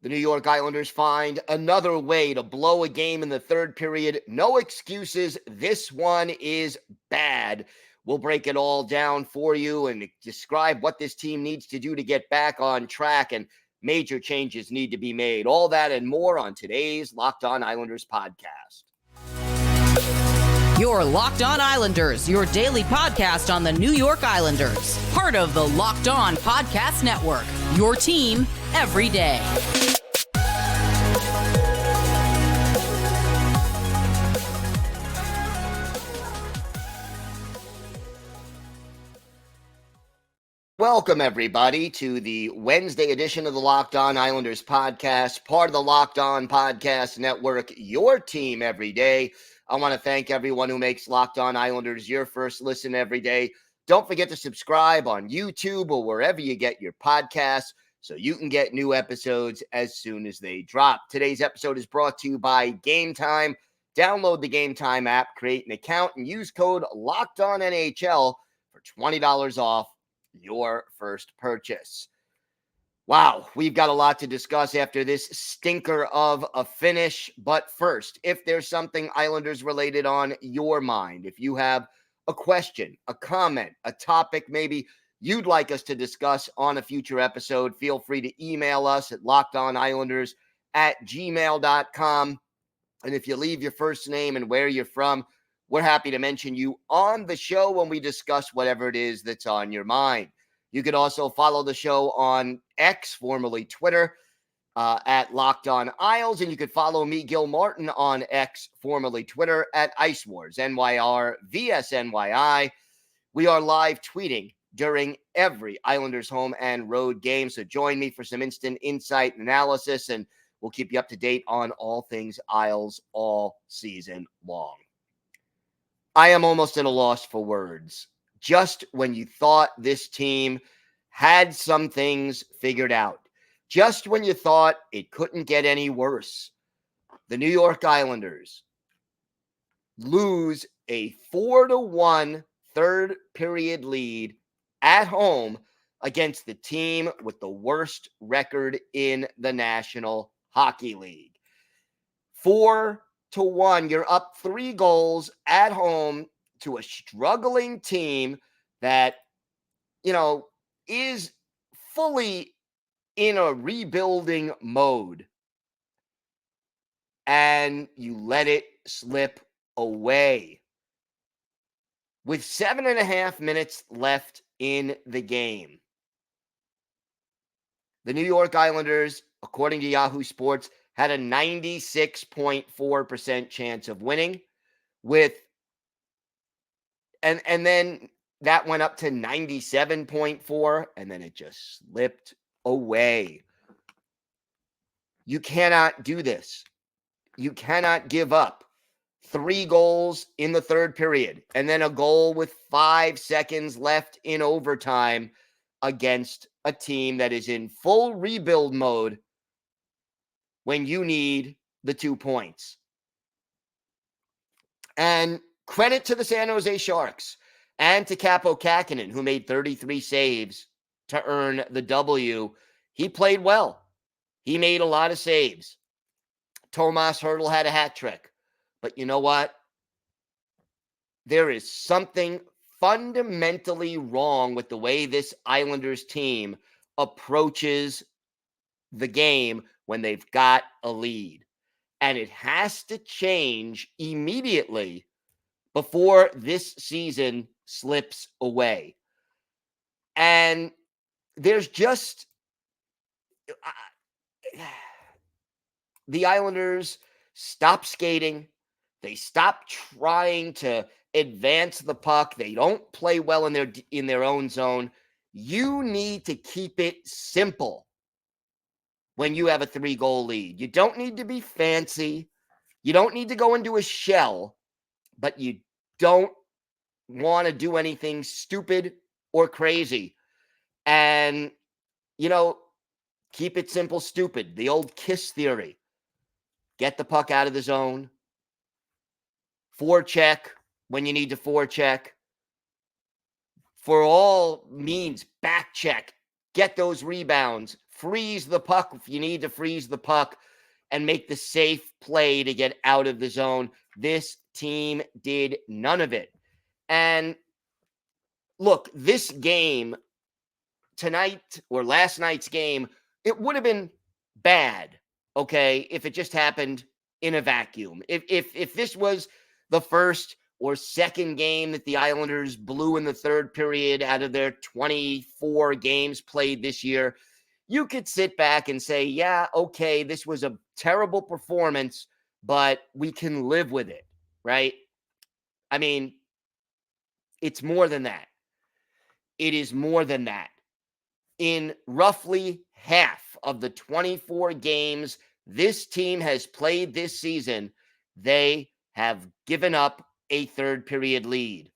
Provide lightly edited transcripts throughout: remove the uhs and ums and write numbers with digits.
The New York Islanders find another way to blow a game in the third period. No excuses. This one is bad. We'll break it all down for you and describe what this team needs to do to get back on track, and major changes need to be made. All that and more on today's Locked On Islanders podcast. Your Locked On Islanders, your daily podcast on the New York Islanders. Part of the Locked On Podcast Network, your team every day. Welcome, everybody, to the Wednesday edition of the Locked On Islanders podcast, part of the Locked On Podcast Network, your team every day. I want to thank everyone who makes Locked On Islanders your first listen every day. Don't forget to subscribe on YouTube or wherever you get your podcasts so you can get new episodes as soon as they drop. Today's episode is brought to you by Game Time. Download the Game Time app, create an account, and use code LOCKEDONNHL for $20 off your first purchase. Wow, we've got a lot to discuss after this stinker of a finish. But first, if there's something Islanders related on your mind, if you have a question, a comment, a topic maybe you'd like us to discuss on a future episode, feel free to email us at lockedonislanders@gmail.com. And if you leave your first name and where you're from, we're happy to mention you on the show when we discuss whatever it is that's on your mind. You can also follow the show on X, formerly Twitter, at Locked On Isles. And you can follow me, Gil Martin, on X, formerly Twitter, at Ice Wars, NYR, VSNYI. We are live tweeting during every Islanders home and road game. So join me for some instant insight and analysis, and we'll keep you up to date on all things Isles all season long. I am almost at a loss for words. Just when you thought this team had some things figured out, just when you thought it couldn't get any worse, the New York Islanders lose a 4-1 third period lead at home against the team with the worst record in the National Hockey League. 4-1, you're up 3 goals at home to a struggling team that, is fully in a rebuilding mode. And you let it slip away. With 7.5 minutes left in the game, the New York Islanders, according to Yahoo Sports, had a 96.4% chance of winning, and then that went up to 97.4, and then it just slipped away. You cannot do this. You cannot give up 3 goals in the third period and then a goal with 5 seconds left in overtime against a team that is in full rebuild mode when you need the 2 points. And credit to the San Jose Sharks and to Capo Kakinen, who made 33 saves to earn the W. He played well. He made a lot of saves. Tomas Hertl had a hat trick. But you know what? There is something fundamentally wrong with the way this Islanders team approaches the game when they've got a lead. And it has to change immediately before this season slips away. And there's just the Islanders stop skating. They stop trying to advance the puck. They don't play well in their own zone. You need to keep it simple when you have a 3-goal lead. You don't need to be fancy. You don't need to go into a shell, but you don't want to do anything stupid or crazy. And, keep it simple, stupid. The old KISS theory. Get the puck out of the zone. Forecheck when you need to forecheck. For all means, back check. Get those rebounds freeze the puck if you need to freeze the puck and make the safe play to get out of the zone. This team did none of it. And look, this game tonight or last night's game, it would have been bad, okay, if it just happened in a vacuum. If this was the first or second game that the Islanders blew in the third period out of their 24 games played this year, you could sit back and say, yeah, okay, this was a terrible performance, but we can live with it, right? I mean, it's more than that. It is more than that. In roughly half of the 24 games this team has played this season, they have given up a third period lead.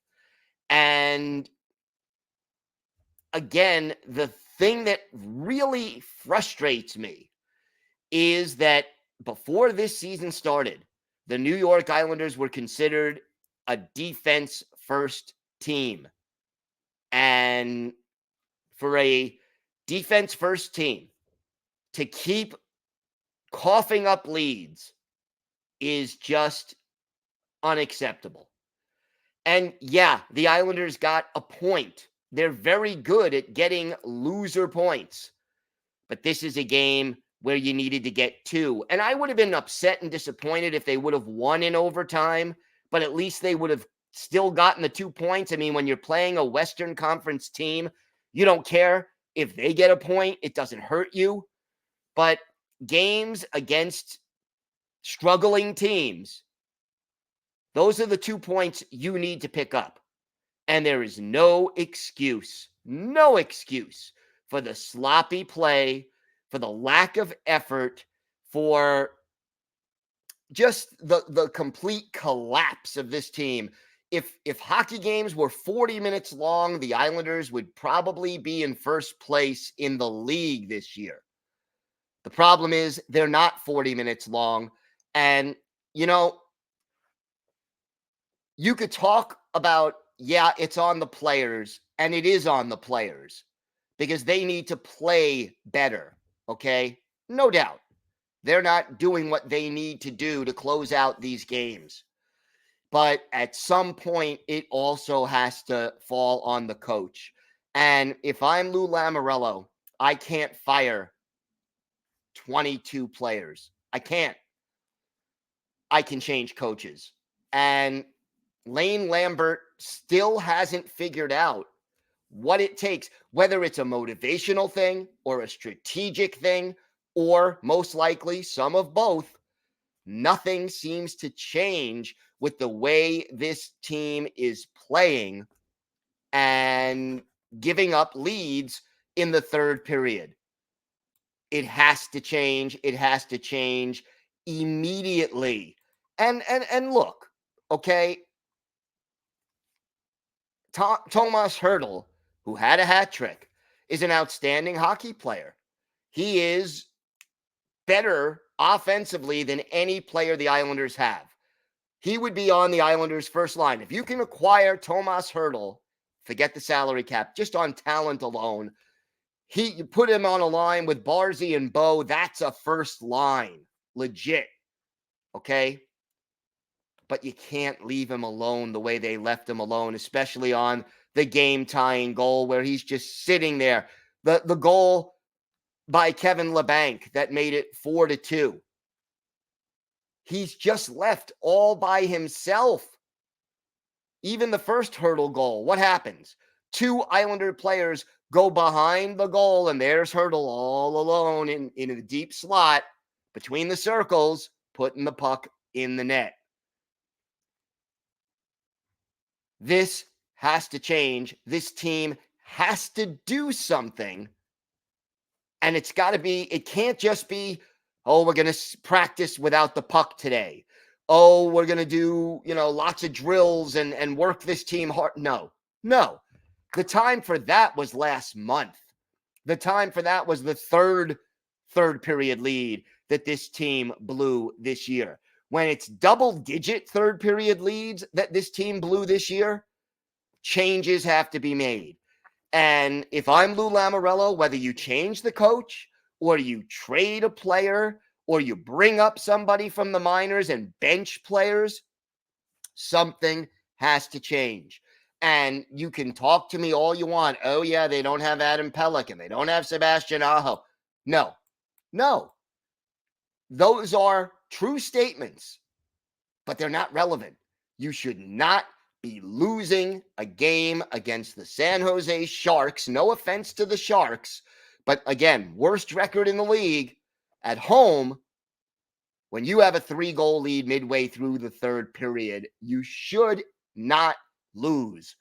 And again, the thing that really frustrates me is that before this season started, the New York Islanders were considered a defense-first team. And for a defense-first team to keep coughing up leads is just unacceptable. And yeah, the Islanders got a point. They're very good at getting loser points. But this is a game where you needed to get 2. And I would have been upset and disappointed if they would have won in overtime, but at least they would have still gotten the 2 points. I mean, when you're playing a Western Conference team, you don't care if they get a point. It doesn't hurt you. But games against struggling teams, those are the 2 points you need to pick up. And there is no excuse for the sloppy play, for the lack of effort, for just the complete collapse of this team. If hockey games were 40 minutes long, the Islanders would probably be in first place in the league this year. The problem is they're not 40 minutes long. And, you know, you could talk about, yeah, it's on the players, and it is on the players because they need to play better, okay? No doubt. They're not doing what they need to do to close out these games. But at some point, it also has to fall on the coach. And if I'm Lou Lamoriello, I can't fire 22 players. I can't. I can change coaches. And Lane Lambert still hasn't figured out what it takes, whether it's a motivational thing or a strategic thing, or most likely some of both. Nothing seems to change with the way this team is playing and giving up leads in the third period. It has to change. It has to change immediately. And look, okay, Tomas Hertl, who had a hat trick, is an outstanding hockey player. He is better offensively than any player the Islanders have. He would be on the Islanders' first line. If you can acquire Tomas Hertl, forget the salary cap, just on talent alone, you put him on a line with Barzy and Bo, that's a first line. Legit. Okay? But you can't leave him alone the way they left him alone, especially on the game-tying goal where he's just sitting there. The goal by Kevin LeBanc that made it 4-2. He's just left all by himself. Even the first Hertl goal, what happens? 2 Islander players go behind the goal, and there's Hertl all alone in a deep slot between the circles, putting the puck in the net. This has to change. This team has to do something. And it's got to be, it can't just be, oh, we're going to practice without the puck today. Oh, we're going to do, lots of drills and work this team hard. No. The time for that was last month. The time for that was the third period lead that this team blew this year. When it's double-digit third period leads that this team blew this year, changes have to be made. And if I'm Lou Lamoriello, whether you change the coach, or you trade a player, or you bring up somebody from the minors and bench players, something has to change. And you can talk to me all you want. Oh, yeah, they don't have Adam Pelech and they don't have Sebastian Aho. No. Those are true statements, but they're not relevant. You should not be losing a game against the San Jose Sharks. No offense to the Sharks, but again, worst record in the league at home. When you have a 3-goal lead midway through the third period, you should not lose.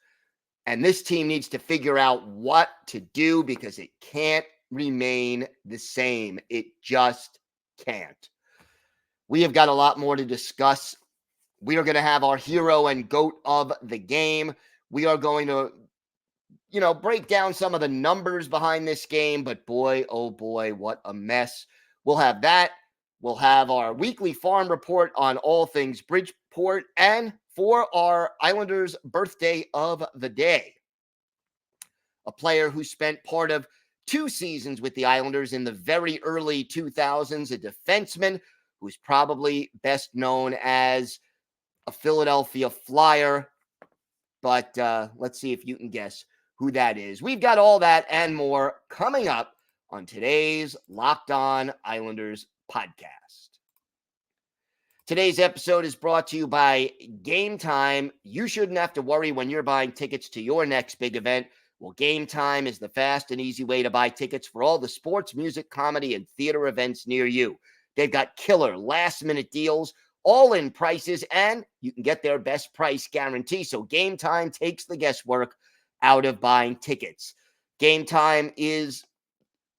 And this team needs to figure out what to do because it can't remain the same. It just can't. We have got a lot more to discuss. We are going to have our hero and GOAT of the game. We are going to, break down some of the numbers behind this game. But boy, oh boy, what a mess. We'll have that. We'll have our weekly farm report on all things Bridgeport. And for our Islanders birthday of the day, a player who spent part of 2 seasons with the Islanders in the very early 2000s, a defenseman who's probably best known as a Philadelphia Flyer. But let's see if you can guess who that is. We've got all that and more coming up on today's Locked On Islanders podcast. Today's episode is brought to you by Game Time. You shouldn't have to worry when you're buying tickets to your next big event. Well, Game Time is the fast and easy way to buy tickets for all the sports, music, comedy, and theater events near you. They've got killer last-minute deals, all-in prices, and you can get their best price guarantee. So Game Time takes the guesswork out of buying tickets. Game Time is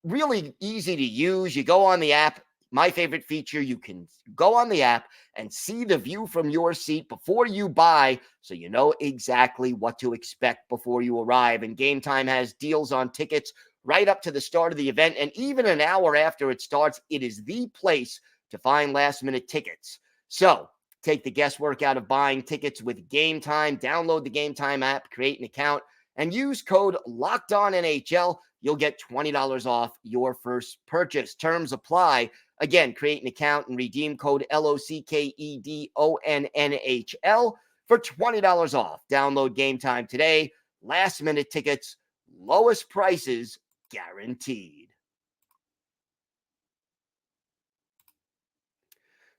really easy to use. You go on the app. My favorite feature, you can go on the app and see the view from your seat before you buy, so you know exactly what to expect before you arrive. And Game Time has deals on tickets right up to the start of the event, and even an hour after it starts. It is the place to find last-minute tickets. So take the guesswork out of buying tickets with Game Time. Download the Game Time app, create an account, and use code LOCKEDONNHL. You'll get $20 off your first purchase. Terms apply. Again, create an account and redeem code LOCKEDONNHL for $20 off. Download Game Time today. Last-minute tickets, lowest prices guaranteed.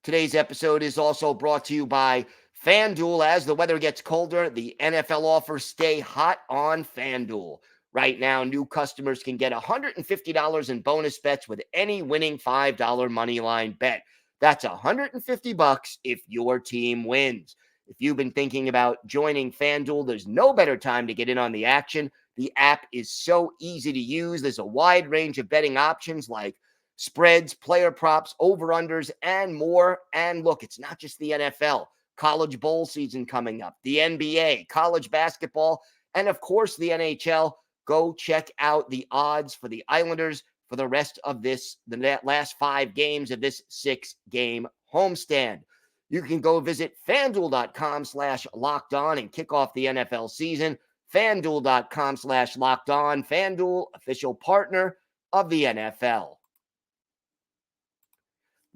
Today's episode is also brought to you by FanDuel. As the weather gets colder, the NFL offers stay hot on FanDuel. Right now, new customers can get $150 in bonus bets with any winning $5 money line bet. That's $150 if your team wins. If you've been thinking about joining FanDuel, there's no better time to get in on the action. The app is so easy to use. There's a wide range of betting options like spreads, player props, over-unders, and more. And look, it's not just the NFL. College bowl season coming up, the NBA, college basketball, and of course the NHL. Go check out the odds for the Islanders for the rest of the last 5 games of this 6-game homestand. You can go visit FanDuel.com/LockedOn and kick off the NFL season. FanDuel.com/LockedOn. FanDuel, official partner of the NFL.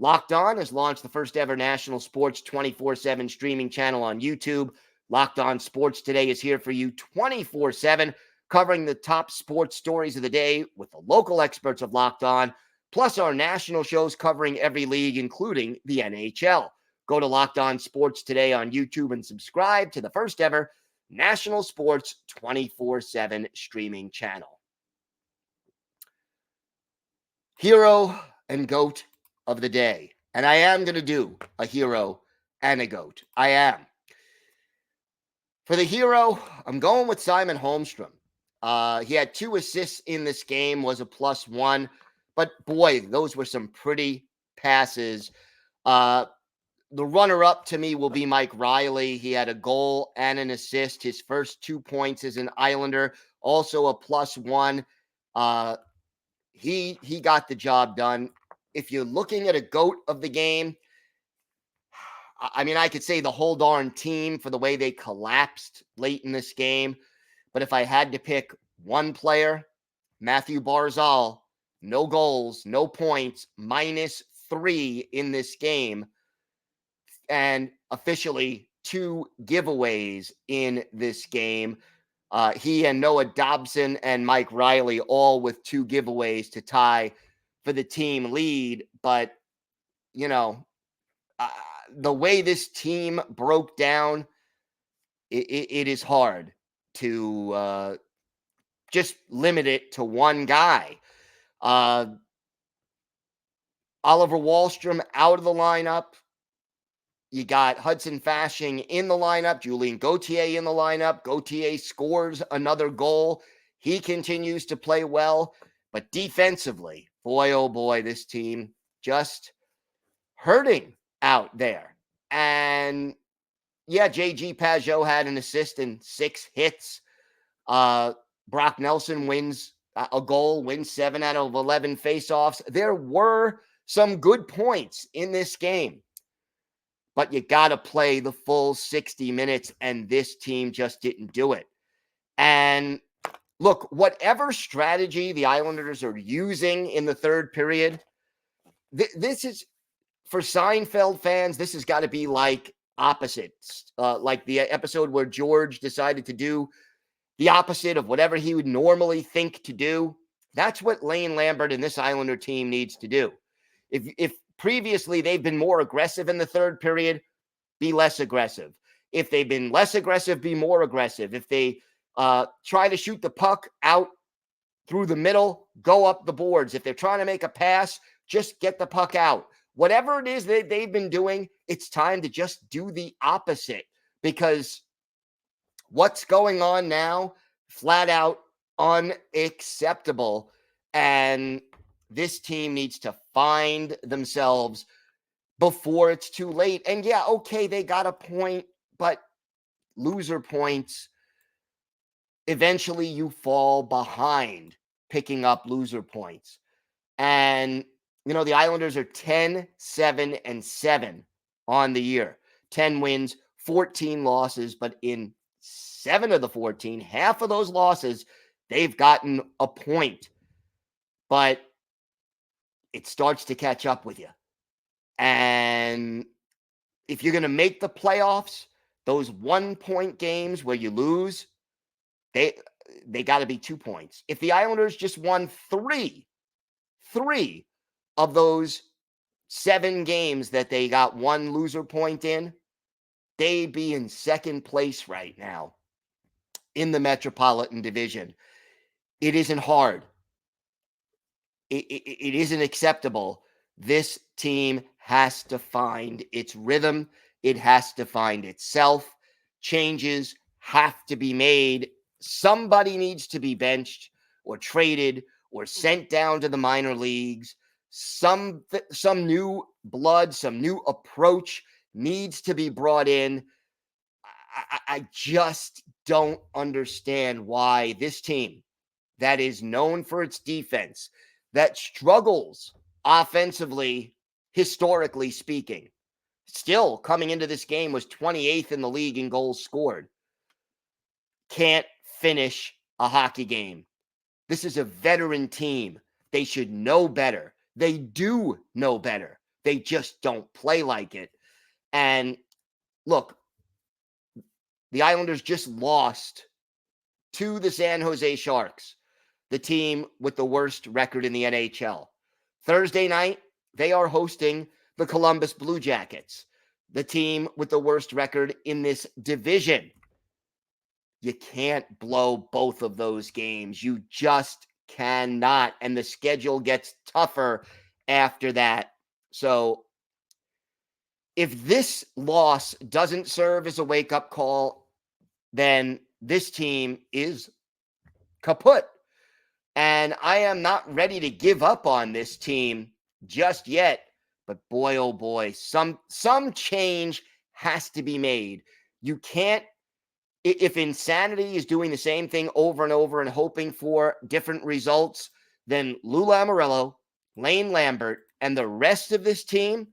Locked On has launched the first ever national sports 24/7 streaming channel on YouTube. Locked On Sports Today is here for you 24/7. Covering the top sports stories of the day with the local experts of Locked On, plus our national shows covering every league, including the NHL. Go to Locked On Sports Today on YouTube and subscribe to the first ever national sports 24/7 streaming channel. Hero and GOAT of the day. And I am going to do a hero and a GOAT. I am. For the hero, I'm going with Simon Holmstrom. He had 2 assists in this game, was a +1. But boy, those were some pretty passes. The runner-up to me will be Mike Reilly. He had a goal and an assist. His first 2 points as an Islander, also a +1. He got the job done. If you're looking at a GOAT of the game, I mean, I could say the whole darn team for the way they collapsed late in this game. But if I had to pick one player, Matthew Barzal no goals, no points, -3 in this game, and officially 2 giveaways in this game. He and Noah Dobson and Mike Reilly all with 2 giveaways to tie for the team lead. But, you know, the way this team broke down, it is hard to just limit it to one guy. Oliver Wahlstrom out of the lineup. You got Hudson Fasching in the lineup, Julien Guathier in the lineup. Gauthier scores another goal. He continues to play well. But defensively, boy, oh boy, this team just hurting out there. And yeah, J.G. Pajot had an assist and 6 hits. Brock Nelson wins a goal, wins 7 out of 11 faceoffs. There were some good points in this game, but you got to play the full 60 minutes, and this team just didn't do it. And look, whatever strategy the Islanders are using in the third period, this is, for Seinfeld fans, this has got to be like opposites, like the episode where George decided to do the opposite of whatever he would normally think to do. That's what Lane Lambert and this Islander team needs to do. If previously they've been more aggressive in the third period, be less aggressive. If they've been less aggressive, be more aggressive. If they try to shoot the puck out through the middle, go up the boards. If they're trying to make a pass, just get the puck out. Whatever it is that they've been doing, it's time to just do the opposite, because what's going on now, flat out unacceptable. And this team needs to find themselves before it's too late. And yeah, okay, they got a point, but loser points, eventually you fall behind picking up loser points. And, you know, the Islanders are 10-7-7 on the year. 10 wins, 14 losses, but in 7 of the 14, half of those losses, they've gotten a point. But it starts to catch up with you. And if you're going to make the playoffs, those 1-point games where you lose, they got to be 2 points. If the Islanders just won three of those 7 games that they got 1 loser point in, they'd be in second place right now in the Metropolitan Division. It isn't hard. It isn't acceptable. This team has to find its rhythm. It has to find itself. Changes have to be made. Somebody needs to be benched or traded or sent down to the minor leagues. Some new blood, some new approach needs to be brought in. I just don't understand why this team that is known for its defense, that struggles offensively, historically speaking, still coming into this game was 28th in the league in goals scored, can't finish a hockey game. This is a veteran team. They should know better. They do know better. They just don't play like it. And look, the Islanders just lost to the San Jose Sharks, the team with the worst record in the NHL. Thursday night, they are hosting the Columbus Blue Jackets, the team with the worst record in this division. You can't blow both of those games. You just cannot. And the schedule gets tougher after that. So if this loss doesn't serve as a wake-up call, then this team is kaput. And I am not ready to give up on this team just yet. But boy, oh boy, some change has to be made. You can't, if insanity is doing the same thing over and over and hoping for different results, then Lou Lamoriello, Lane Lambert, and the rest of this team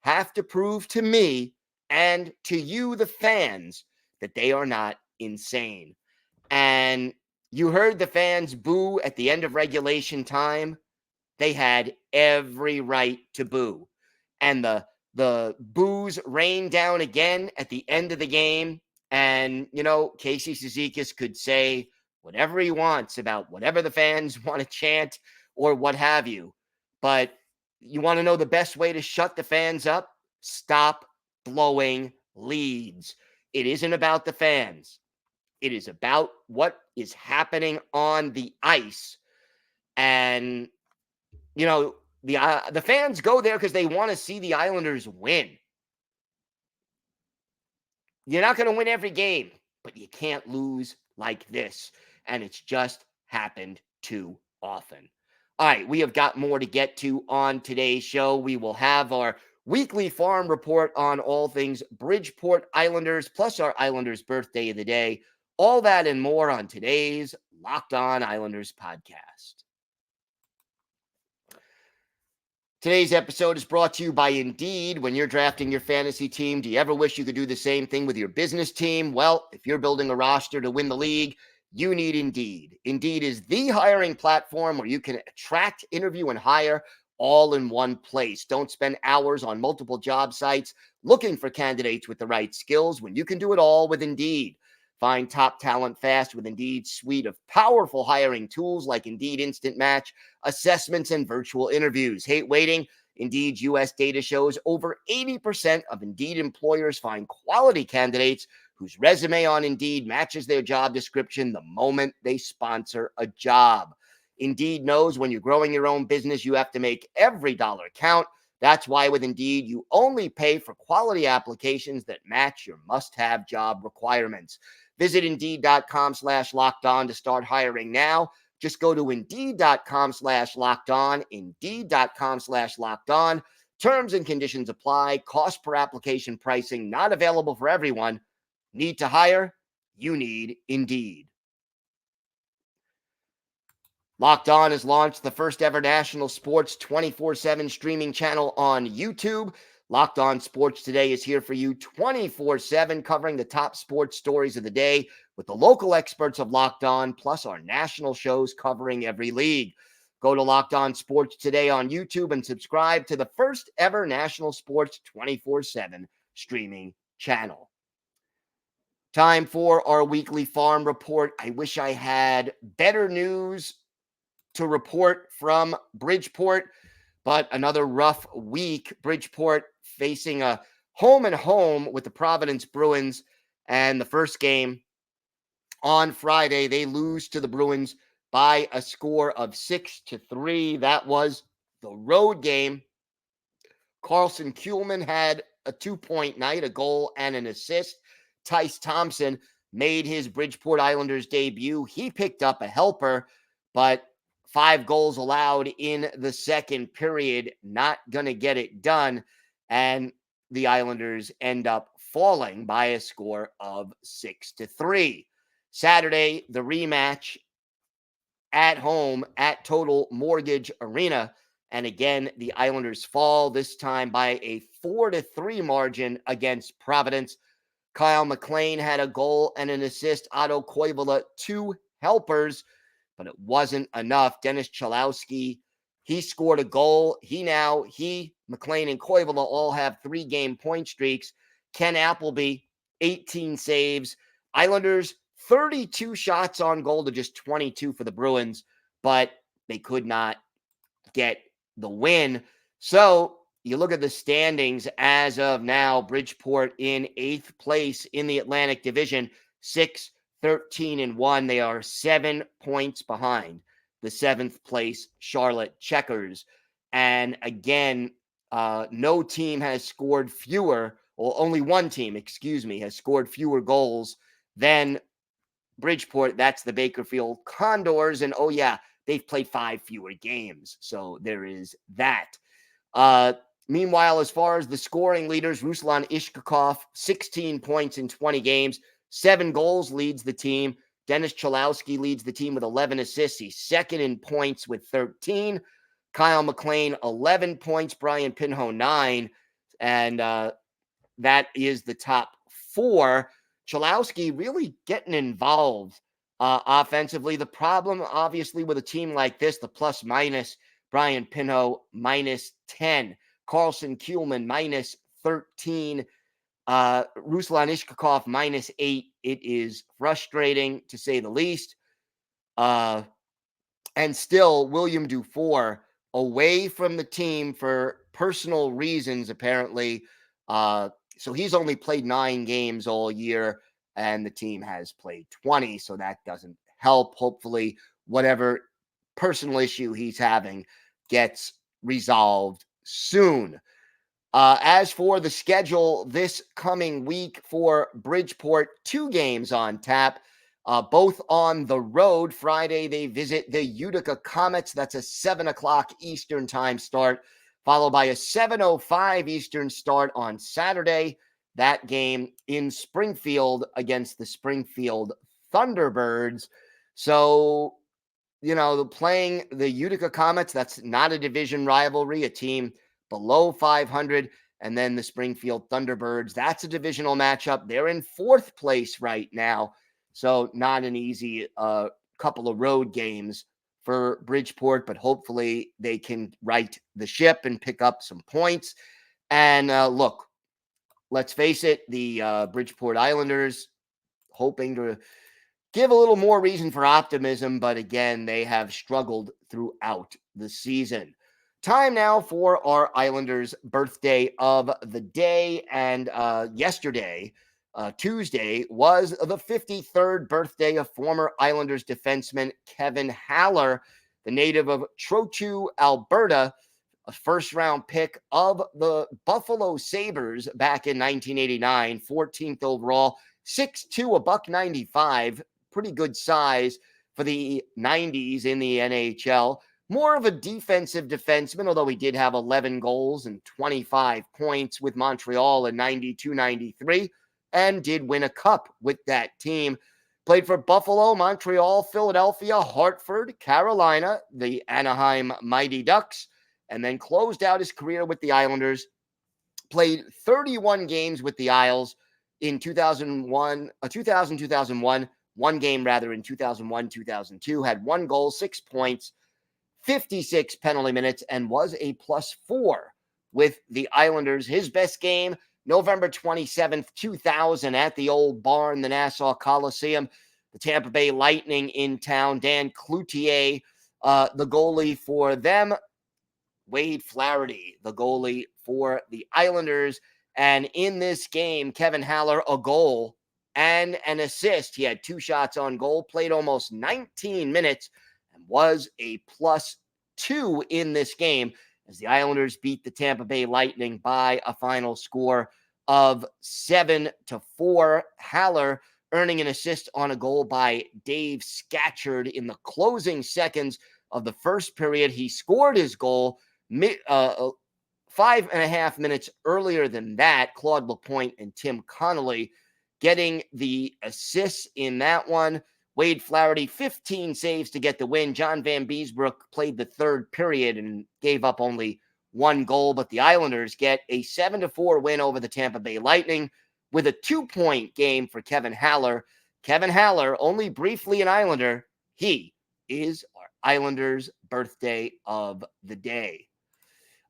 have to prove to me and to you, the fans, that they are not insane. And you heard the fans boo at the end of regulation time. They had every right to boo. And the boos rained down again at the end of the game. And, Casey Cizikas could say whatever he wants about whatever the fans want to chant or what have you. But you want to know the best way to shut the fans up? Stop blowing leads. It isn't about the fans. It is about what is happening on the ice. And, the fans go there because they want to see the Islanders win. You're not going to win every game, but you can't lose like this. And it's just happened too often. All right, we have got more to get to on today's show. We will have our weekly farm report on all things Bridgeport Islanders, plus our Islanders birthday of the day. All that and more on today's Locked On Islanders podcast. Today's episode is brought to you by Indeed. When you're drafting your fantasy team, do you ever wish you could do the same thing with your business team? Well, if you're building a roster to win the league, you need Indeed. Indeed is the hiring platform where you can attract, interview, and hire all in one place. Don't spend hours on multiple job sites looking for candidates with the right skills when you can do it all with Indeed. Find top talent fast with Indeed's suite of powerful hiring tools like Indeed Instant Match, assessments, and virtual interviews. Hate waiting? Indeed's U.S. data shows over 80% of Indeed employers find quality candidates whose resume on Indeed matches their job description the moment they sponsor a job. Indeed knows when you're growing your own business, you have to make every dollar count. That's why with Indeed, you only pay for quality applications that match your must-have job requirements. Visit Indeed.com/lockedon to start hiring now. Just go to Indeed.com/lockedon, Indeed.com/lockedon. Terms and conditions apply. Cost per application pricing not available for everyone. Need to hire? You need Indeed. Locked On has launched the first ever national sports 24/7 streaming channel on YouTube. Locked On Sports Today is here for you 24/7, covering the top sports stories of the day with the local experts of Locked On, plus our national shows covering every league. Go to Locked On Sports Today on YouTube and subscribe to the first ever national sports 24/7 streaming channel. Time for our weekly farm report. I wish I had better news to report from Bridgeport, but another rough week. Bridgeport facing a home and home with the Providence Bruins, and the first game on Friday, they lose to the Bruins by a score of 6-3. That was the road game. Carlson Kuhlman had a 2-point night, a goal and an assist. Tyce Thompson made his Bridgeport Islanders debut. He picked up a helper, but 5 goals allowed in the second period, not going to get it done. And the Islanders end up falling by a score of 6-3. Saturday, the rematch at home at Total Mortgage Arena. And again, the Islanders fall, this time by a 4-3 margin against Providence. Kyle McLean had a goal and an assist. Otto Koivula, 2 helpers, but it wasn't enough. Dennis Chalowski, he scored a goal. McLean, and Koivula all have 3-game point streaks. Ken Appleby, 18 saves. Islanders, 32 shots on goal to just 22 for the Bruins, but they could not get the win. So you look at the standings as of now, Bridgeport in 8th place in the Atlantic Division, 6-13-1. They are 7 points behind the 7th place Charlotte Checkers. And again, no team has scored fewer, or only one team, has scored fewer goals than Bridgeport. That's the Bakersfield Condors. And oh yeah, they've played 5 fewer games. So there is that. Meanwhile, as far as the scoring leaders, Ruslan Ishkakov, 16 points in 20 games, 7 goals leads the team. Dennis Chalowski leads the team with 11 assists. He's second in points with 13. Kyle McLean, 11 points. Brian Pinho, 9. And that is the top 4. Chalowski really getting involved offensively. The problem, obviously, with a team like this, the plus-minus Brian Pinho, -10. Carlson Kuhlman, -13. Ruslan Ishkakov, -8. It is frustrating, to say the least. And still, William Dufour away from the team for personal reasons, apparently. So he's only played 9 games all year, and the team has played 20, so that doesn't help. Hopefully, whatever personal issue he's having gets resolved soon. As for the schedule this coming week for Bridgeport, 2 games on tap, both on the road. Friday, they visit the Utica Comets. That's a 7 o'clock Eastern time start, followed by a 7:05 Eastern start on Saturday. That game in Springfield against the Springfield Thunderbirds. So, playing the Utica Comets, that's not a division rivalry, a team below 500, and then the Springfield Thunderbirds, that's a divisional matchup. They're in 4th place right now, so not an easy couple of road games for Bridgeport, but hopefully they can right the ship and pick up some points. And look, let's face it, the Bridgeport Islanders hoping to give a little more reason for optimism, but again, they have struggled throughout the season. Time now for our Islanders birthday of the day. And yesterday, Tuesday, was the 53rd birthday of former Islanders defenseman Kevin Haller, the native of Trochu, Alberta, a first-round pick of the Buffalo Sabres back in 1989, 14th overall, 6'2", $195, pretty good size for the 90s in the NHL. More of a defensive defenseman, although he did have 11 goals and 25 points with Montreal in 92-93, and did win a cup with that team. Played for Buffalo, Montreal, Philadelphia, Hartford, Carolina, the Anaheim Mighty Ducks, and then closed out his career with the Islanders. Played 31 games with the Isles in 2001, 1 game rather in 2001-2002, had 1 goal, 6 points, 56 penalty minutes, and was a +4 with the Islanders. His best game, November 27th, 2000, at the old barn, the Nassau Coliseum. The Tampa Bay Lightning in town. Dan Cloutier, the goalie for them. Wade Flaherty, the goalie for the Islanders. And in this game, Kevin Haller, a goal and an assist. He had 2 shots on goal, played almost 19 minutes, and was a +2 in this game as the Islanders beat the Tampa Bay Lightning by a final score of 7-4. Haller earning an assist on a goal by Dave Scatchard in the closing seconds of the first period. He scored his goal 5.5 minutes earlier than that. Claude Lapointe and Tim Connolly getting the assists in that one. Wade Flaherty, 15 saves to get the win. John Van Beesbrook played the third period and gave up only 1 goal, but the Islanders get a 7-4 win over the Tampa Bay Lightning with a 2-point game for Kevin Haller. Kevin Haller, only briefly an Islander, he is our Islanders' birthday of the day.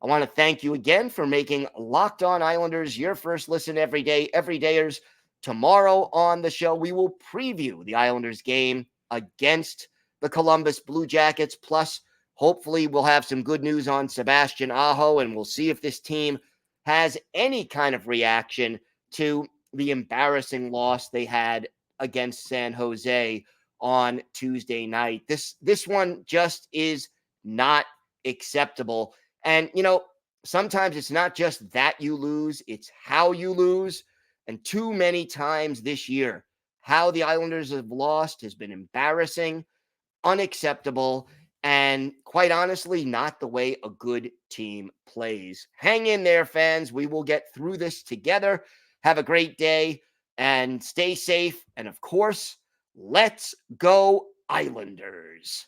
I want to thank you again for making Locked On Islanders your first listen every day, everydayers. Tomorrow on the show, we will preview the Islanders game against the Columbus Blue Jackets. Plus, hopefully, we'll have some good news on Sebastian Aho, and we'll see if this team has any kind of reaction to the embarrassing loss they had against San Jose on Tuesday night. This one just is not acceptable. And, sometimes it's not just that you lose, it's how you lose. And too many times this year, how the Islanders have lost has been embarrassing, unacceptable, and quite honestly, not the way a good team plays. Hang in there, fans. We will get through this together. Have a great day and stay safe. And of course, let's go Islanders.